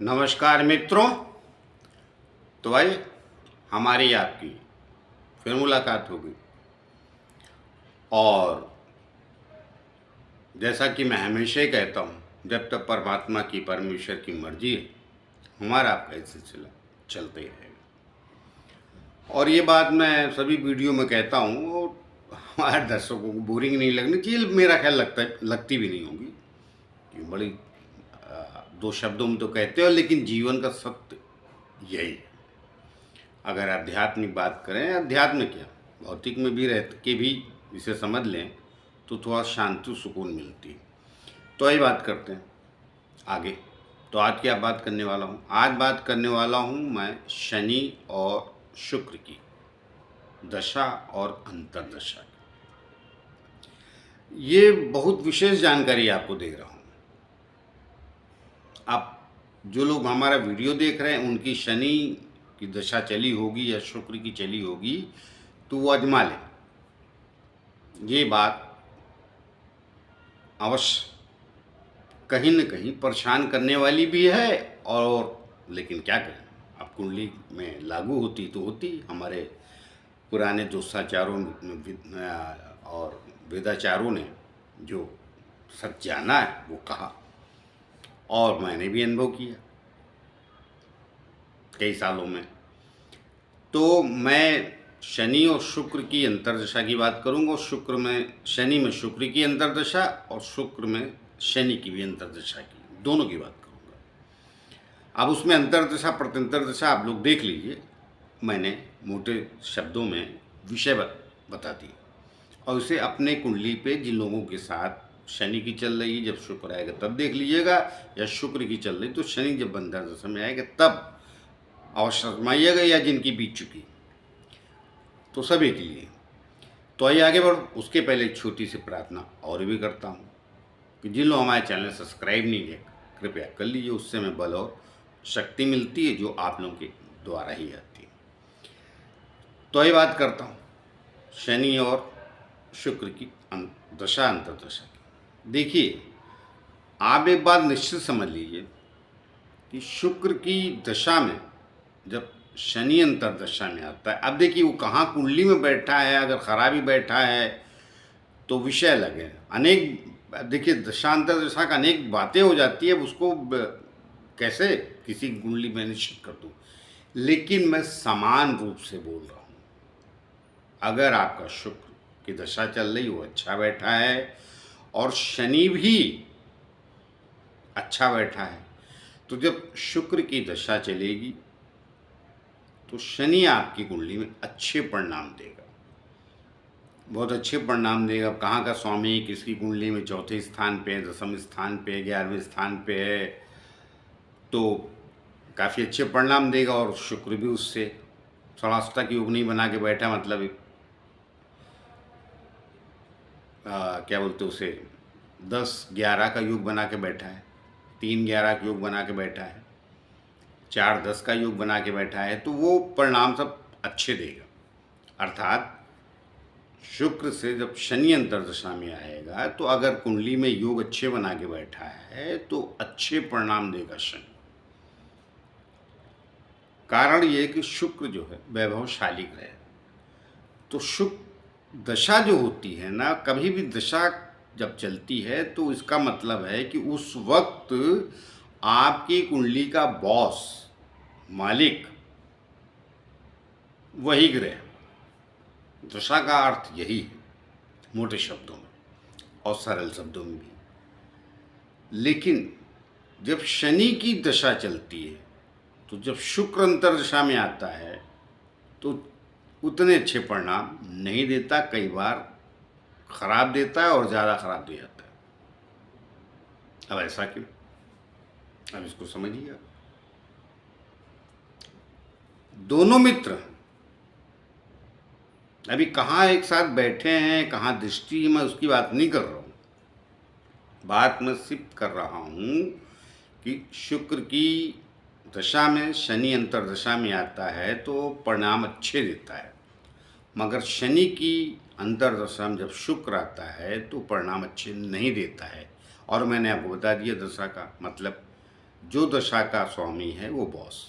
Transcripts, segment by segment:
नमस्कार मित्रों। तो भाई हमारी आपकी फिर मुलाकात हो गई और जैसा कि मैं हमेशा ही कहता हूँ, जब तक परमात्मा की परमेश्वर की मर्जी है हमारा आपका ये सिलसिला चलते ही रहेगा। और ये बात मैं सभी वीडियो में कहता हूँ और हमारे दर्शकों को बोरिंग नहीं लगनी चाहिए, मेरा ख्याल लगती भी नहीं होगी कि बड़ी दो शब्दों में तो कहते हो, लेकिन जीवन का सत्य यही है। अगर आध्यात्मिक बात करें, अध्यात्म क्या भौतिक में भी रह के भी इसे समझ लें तो थोड़ा शांति सुकून मिलती है। तो यही बात करते हैं आगे। तो आज क्या बात करने वाला हूँ? आज बात करने वाला हूँ मैं शनि और शुक्र की दशा और अंतर्दशा की। ये बहुत विशेष जानकारी आपको दे रहा हूँ। आप जो लोग हमारा वीडियो देख रहे हैं उनकी शनि की दशा चली होगी या शुक्र की चली होगी तो वो आजमा लें। ये बात अवश्य कहीं न कहीं परेशान करने वाली भी है, और लेकिन क्या करें, अब कुंडली में लागू होती तो होती। हमारे पुराने ज्योतिषाचार्यों और वेदाचार्यों ने जो सच जाना है वो कहा, और मैंने भी अनुभव किया कई सालों में। तो मैं शनि और शुक्र की अंतर्दशा की बात करूंगा, और शुक्र में शनि में शुक्र की अंतर्दशा और शुक्र में शनि की भी अंतर्दशा की, दोनों की बात करूंगा। अब उसमें अंतर्दशा प्रत्यंतर्दशा आप लोग देख लीजिए, मैंने मोटे शब्दों में विषय बता दिया, और उसे अपने कुंडली पे जिन लोगों के साथ शनि की चल रही है, जब शुक्र आएगा तब देख लीजिएगा, या शुक्र की चल रही तो शनि जब अंतर्दशा में आएगा तब अवश्य आजमाइएगा, या जिनकी बीत चुकी तो सभी के लिए। तो आइए आगे बढ़ो। उसके पहले एक छोटी सी प्रार्थना और भी करता हूँ कि जिन लोग हमारे चैनल सब्सक्राइब नहीं किया कृपया कर लीजिए, उससे हमें बल और शक्ति मिलती है जो आप लोगों के द्वारा ही आती है। तो ये बात करता हूँ शनि और शुक्र की दशा अंतर्दशा की। देखिए, आप एक बात निश्चित समझ लीजिए कि शुक्र की दशा में जब शनि अंतर्दशा में आता है, अब देखिए वो कहाँ कुंडली में बैठा है, अगर खराबी बैठा है तो विषय अलग है। अनेक देखिए दशांतर दशा का अनेक बातें हो जाती है, उसको कैसे किसी कुंडली में निश्चित कर दूँ, लेकिन मैं समान रूप से बोल रहा हूँ। अगर आपका शुक्र की दशा चल रही वो अच्छा बैठा है और शनि भी अच्छा बैठा है, तो जब शुक्र की दशा चलेगी तो शनि आपकी कुंडली में अच्छे परिणाम देगा, बहुत अच्छे परिणाम देगा। कहाँ का स्वामी किसकी कुंडली में चौथे स्थान पे, दसम स्थान पे, 11वें स्थान पे है, तो काफ़ी अच्छे परिणाम देगा। और शुक्र भी उससे षडाष्टक योग नहीं बना के बैठा, मतलब क्या बोलते उसे 10-11 का योग बना के बैठा है, 3-11 का योग बना के बैठा है, 4-10 का योग बना के बैठा है, तो वो परिणाम सब अच्छे देगा। अर्थात शुक्र से जब शनि अंतर्दशा में आएगा तो अगर कुंडली में योग अच्छे बना के बैठा है तो अच्छे परिणाम देगा शनि। कारण ये कि शुक्र जो है वैभवशाली ग्रह है, तो शुक्र दशा जो होती है ना, कभी भी दशा जब चलती है तो इसका मतलब है कि उस वक्त आपकी कुंडली का बॉस, मालिक, वही ग्रह। दशा का अर्थ यही है मोटे शब्दों में और सरल शब्दों में भी। लेकिन जब शनि की दशा चलती है, तो जब शुक्र अंतर्दशा में आता है तो उतने अच्छे परिणाम नहीं देता, कई बार खराब देता है और ज़्यादा खराब दे जाता है। अब ऐसा क्यों, अब इसको समझिए। दोनों मित्र अभी कहाँ एक साथ बैठे हैं, कहाँ दृष्टि, मैं उसकी बात नहीं कर रहा हूँ। बात मैं सिर्फ कर रहा हूँ कि शुक्र की दशा में शनि अंतर्दशा में आता है तो परिणाम अच्छे देता है, मगर शनि की अंतर्दशा में जब शुक्र आता है तो परिणाम अच्छे नहीं देता है। और मैंने आपको बता दिया दशा का मतलब जो दशा का स्वामी है वो बॉस।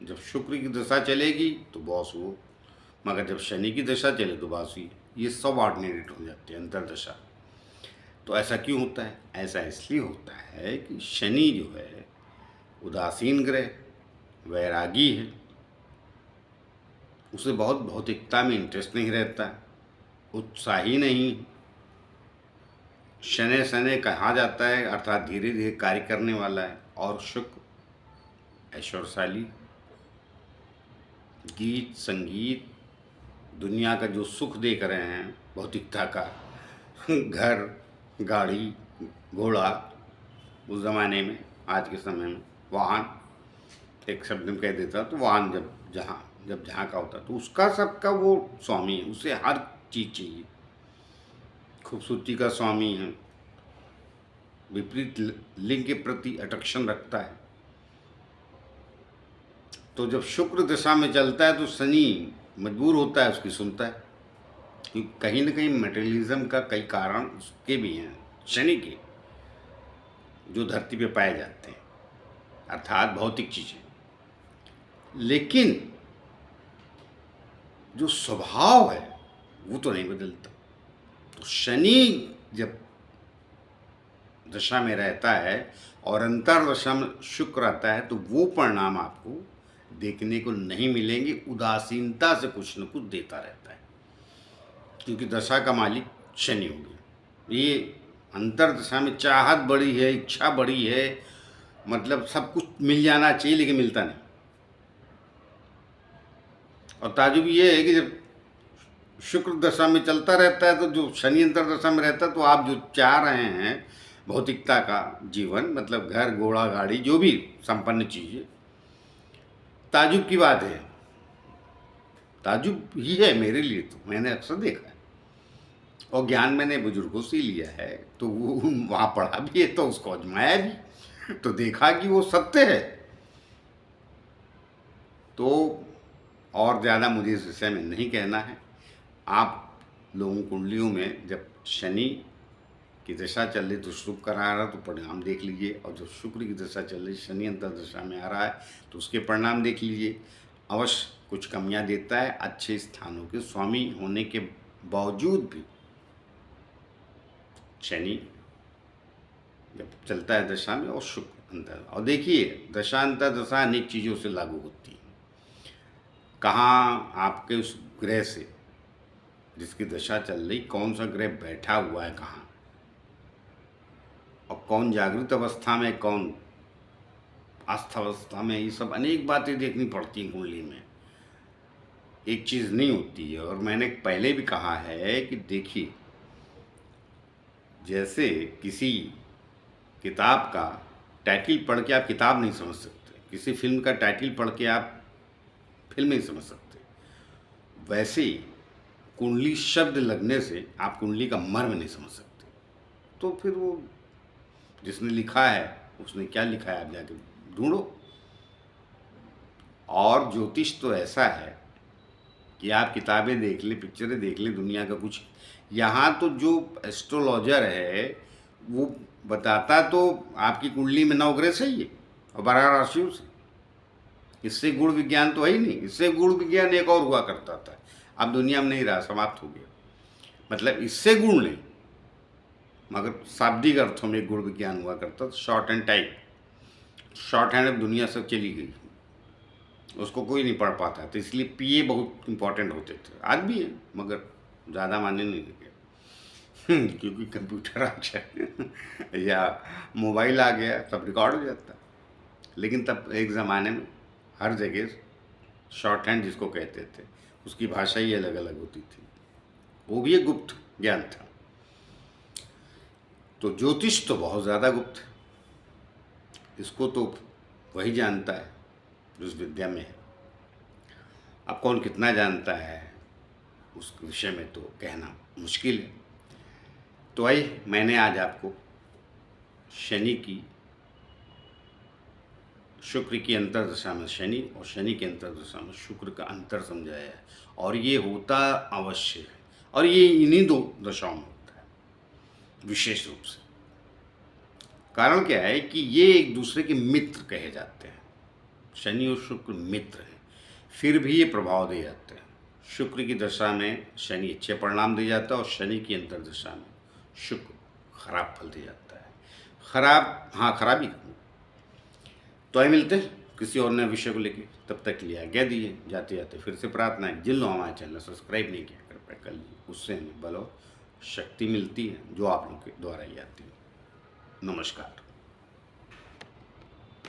जब शुक्र की दशा चलेगी तो बॉस वो, मगर जब शनि की दशा चले तो बॉस ही। ये सब ऑर्डिनेट हो जाते हैं अंतर्दशा। तो ऐसा क्यों होता है? ऐसा इसलिए होता है कि शनि जो है उदासीन ग्रह, वैरागी है, उसे बहुत भौतिकता में इंटरेस्ट नहीं रहता, उत्साही नहीं, शनै शनै कहा जाता है, अर्थात धीरे धीरे कार्य करने वाला है। और शुक्र ऐश्वर्यशाली, गीत संगीत, दुनिया का जो सुख देख रहे हैं भौतिकता का, घर गाड़ी घोड़ा, उस ज़माने में, आज के समय में वाहन, एक शब्द में कह देता तो वाहन जब जहाँ का होता तो उसका सबका वो स्वामी है, उसे हर चीज़ चाहिए। खूबसूरती का स्वामी है, विपरीत लिंग के प्रति अट्रैक्शन रखता है। तो जब शुक्र दशा में चलता है तो शनि मजबूर होता है उसकी सुनता है, क्योंकि कहीं ना कहीं मटेरियलिज्म का कई कारण उसके भी हैं, शनि के, जो धरती पे पाए जाते हैं, अर्थात भौतिक चीज़ें। लेकिन जो स्वभाव है वो तो नहीं बदलता। तो शनि जब दशा में रहता है और अंतर दशा में शुक्र आता है तो वो परिणाम आपको देखने को नहीं मिलेंगे, उदासीनता से कुछ न कुछ देता रहता है, क्योंकि दशा का मालिक शनि हो गया। ये अंतर दशा में चाहत बड़ी है, इच्छा बड़ी है, मतलब सब कुछ मिल जाना चाहिए लेकिन मिलता नहीं। और ताजुब ये है कि जब शुक्र दशा में चलता रहता है तो जो शनि अंतर दशा में रहता है तो आप जो चाह रहे हैं भौतिकता का जीवन, मतलब घर घोड़ा गाड़ी, जो भी संपन्न चीज़ें, ताजुब की बात है, ताजुब ही है मेरे लिए। तो मैंने अक्सर देखा है और ज्ञान मैंने बुजुर्गों से लिया है, तो वो वहाँ पढ़ा भी है तो उसको आजमाया भी, तो देखा कि वो सत्य है। तो और ज़्यादा मुझे इस विषय में नहीं कहना है। आप लोगों कुंडलियों में जब शनि की दशा चल रही तो शुभ करा रहा तो परिणाम देख लीजिए, और जब शुक्र की दशा चल रही, शनि अंतर दशा में आ रहा है तो उसके परिणाम देख लीजिए। अवश्य कुछ कमियां देता है, अच्छे स्थानों के स्वामी होने के बावजूद भी शनि जब चलता है दशा में और शुक्र अंतर। और देखिए दशा अंतर दशा अनेक चीज़ों से लागू होती है। कहाँ आपके उस ग्रह से जिसकी दशा चल रही, कौन सा ग्रह बैठा हुआ है कहाँ, और कौन जागृत अवस्था में, कौन अवस्था में, ये सब अनेक बातें देखनी पड़ती हैं कुंडली में, एक चीज़ नहीं होती है। और मैंने पहले भी कहा है कि देखिए, जैसे किसी किताब का टाइटल पढ़ के आप किताब नहीं समझ सकते, किसी फिल्म का टाइटल पढ़ के आप फिल्म नहीं समझ सकते, वैसे ही कुंडली शब्द लगने से आप कुंडली का मर्म नहीं समझ सकते। तो फिर वो जिसने लिखा है उसने क्या लिखा है आप जाके ढूंढो। और ज्योतिष तो ऐसा है कि आप किताबें देख लें, पिक्चरें देख लें, दुनिया का कुछ, यहाँ तो जो एस्ट्रोलॉजर है वो बताता तो आपकी कुंडली में 9 ग्रह सही है और 12 राशियों से। इससे गुण विज्ञान तो है ही नहीं। इससे गुण विज्ञान एक और हुआ करता था, अब दुनिया में नहीं रहा, समाप्त हो गया। मतलब इससे गुण नहीं, मगर शाब्दिक अर्थों में गुण विज्ञान हुआ करता था, short and type. Short hand अब दुनिया से चली गई, उसको कोई नहीं पढ़ पाता, तो इसलिए पीए बहुत इंपॉर्टेंट होते थे, आज भी है मगर ज़्यादा मानने नहीं लगे क्योंकि कंप्यूटर आ गया या मोबाइल आ गया, सब रिकॉर्ड हो जाता। लेकिन तब एक ज़माने में हर जगह शॉर्ट हैंड जिसको कहते थे उसकी भाषा ही अलग अलग होती थी, वो भी एक गुप्त ज्ञान था। तो ज्योतिष तो बहुत ज़्यादा गुप्त है, इसको तो वही जानता है जो उस विद्या में है। अब कौन कितना जानता है उस विषय में तो कहना मुश्किल है। तो आइए, मैंने आज आपको शनि की, शुक्र की अंतर दशा में शनि और शनि के अंतर दशा में शुक्र का अंतर समझाया है, और ये होता अवश्य है, और ये इन्हीं 2 दशाओं में होता है विशेष रूप से। कारण क्या है कि ये एक दूसरे के मित्र कहे जाते हैं। शनि और शुक्र मित्र हैं, फिर भी ये प्रभाव दे जाते हैं। शुक्र की दशा में शनि अच्छे परिणाम दे जाता है और शनि की अंतर्दशा में शुक्र खराब फल दे जाता है। खराब, हाँ खराबी। तो आइए मिलते हैं किसी और नए विषय को लेकर, तब तक के लिए आज्ञा दीजिए। जाते जाते फिर से प्रार्थना है, जिन लोगों हमारे चैनल सब्सक्राइब नहीं किया कृपया कर लीजिए, उससे हमें बल और शक्ति मिलती है जो आप लोग के द्वारा ही आती है। नमस्कार।